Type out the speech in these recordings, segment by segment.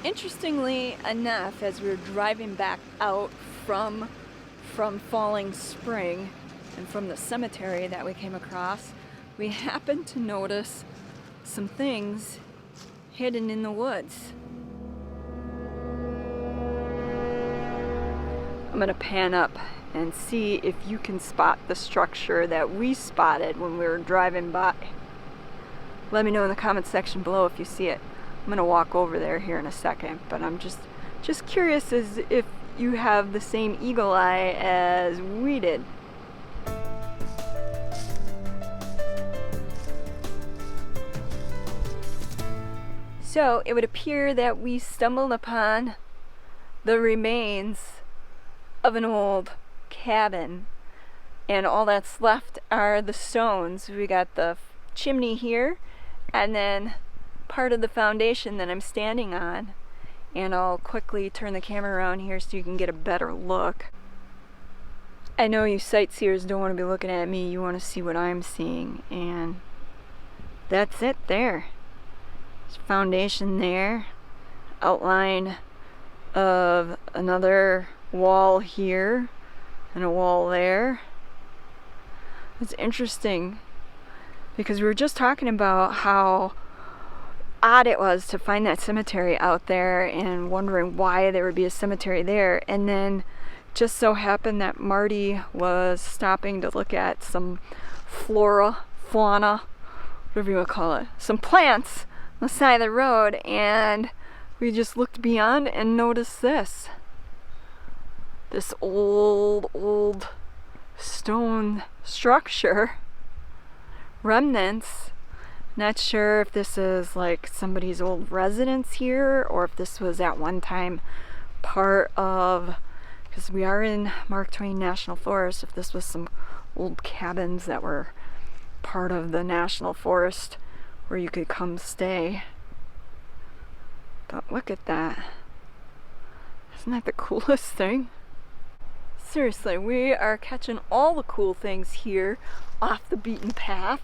Interestingly enough, as we were driving back out from Falling Spring and from the cemetery that we came across, we happened to notice some things hidden in the woods. I'm gonna pan up and see if you can spot the structure that we spotted when we were driving by. Let me know in the comment section below if you see it. I'm gonna walk over there here in a second, but I'm just curious as if you have the same eagle eye as we did. So it would appear that we stumbled upon the remains of an old cabin, and all that's left are the stones. We got the chimney here, and then part of the foundation that I'm standing on, and I'll quickly turn the camera around here so you can get a better look. I know you sightseers don't want to be looking at me, you want to see what I'm seeing, and that's it there. There's foundation there, outline of another wall here and a wall there. It's interesting because we were just talking about how odd it was to find that cemetery out there and wondering why there would be a cemetery there, and then just so happened that Marty was stopping to look at some flora, fauna, whatever you want to call it, some plants on the side of the road, and we just looked beyond and noticed this old stone structure, remnants. Not sure if this is like somebody's old residence here, or if this was at one time part of, because we are in Mark Twain National Forest, if this was some old cabins that were part of the National Forest where you could come stay. But look at that. Isn't that the coolest thing? Seriously, we are catching all the cool things here off the beaten path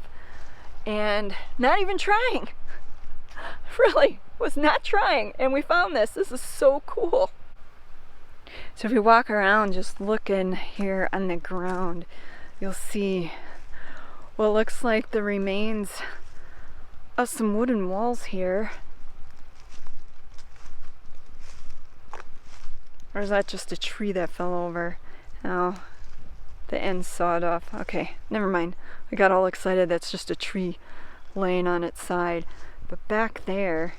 and not even trying. Really, was not trying, and we found this. This is so cool. So if you walk around just looking here on the ground, you'll see what looks like the remains of some wooden walls here. Or is that just a tree that fell over? Oh, the end's sawed off. Okay, never mind. I got all excited. That's just a tree laying on its side. But back there,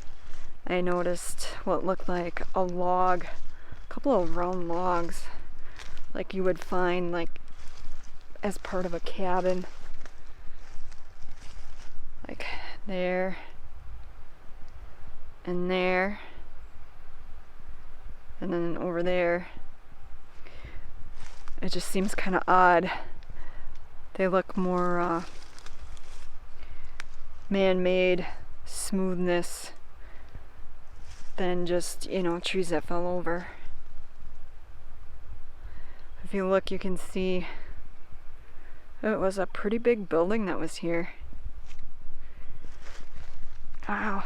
I noticed what looked like a log, a couple of round logs, like you would find like as part of a cabin. Like there, and there, and then over there. It just seems kind of odd. They look more man-made smoothness than just, you know, trees that fell over. If you look, you can see it was a pretty big building that was here. Wow.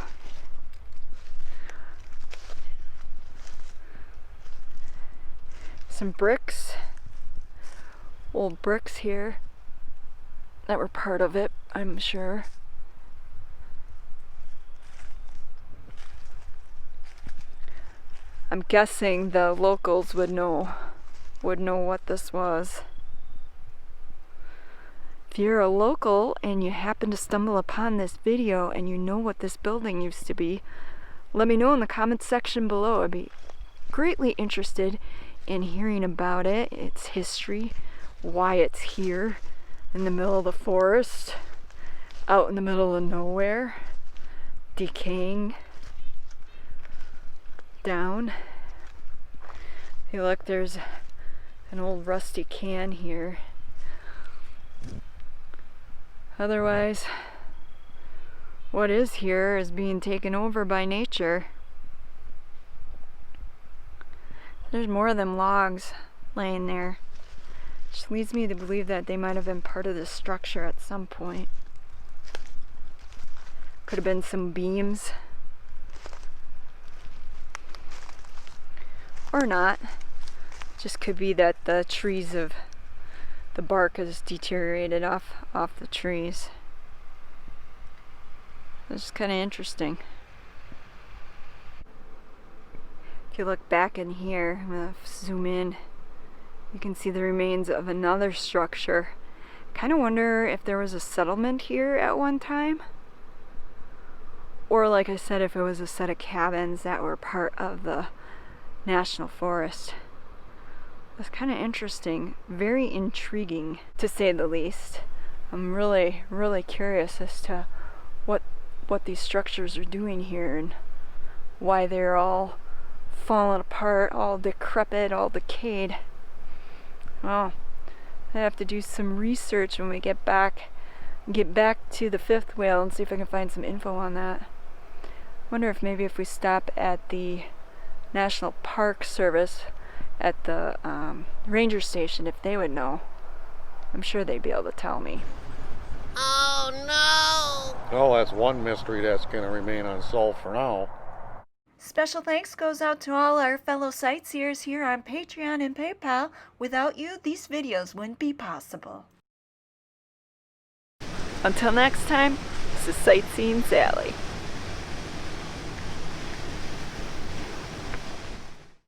Some bricks. Old bricks here that were part of it, I'm sure. I'm guessing the locals would know what this was. If you're a local and you happen to stumble upon this video and you know what this building used to be, let me know in the comments section below. I'd be greatly interested in hearing about it, its history, why it's here in the middle of the forest, out in the middle of nowhere, decaying down. Hey, look, there's an old rusty can here. Otherwise, what is here is being taken over by nature. There's more of them logs laying there, which leads me to believe that they might have been part of this structure at some point. Could have been some beams. Or not. Just could be that the trees of the bark has deteriorated off the trees. It's kind of interesting. If you look back in here, I'm gonna zoom in. You can see the remains of another structure. Kind of wonder if there was a settlement here at one time, or like I said, if it was a set of cabins that were part of the National Forest. It's kind of interesting, very intriguing to say the least. I'm really curious as to what these structures are doing here and why they're all falling apart, all decrepit, all decayed. Well, I have to do some research when we get back to the fifth whale and see if I can find some info on that. Wonder if maybe if we stop at the National Park Service at the ranger station, if they would know. I'm sure they'd be able to tell me. Oh no! Well, that's one mystery that's going to remain unsolved for now. Special thanks goes out to all our fellow sightseers here on Patreon and PayPal. Without you, these videos wouldn't be possible. Until next time, this is Sightseeing Sally.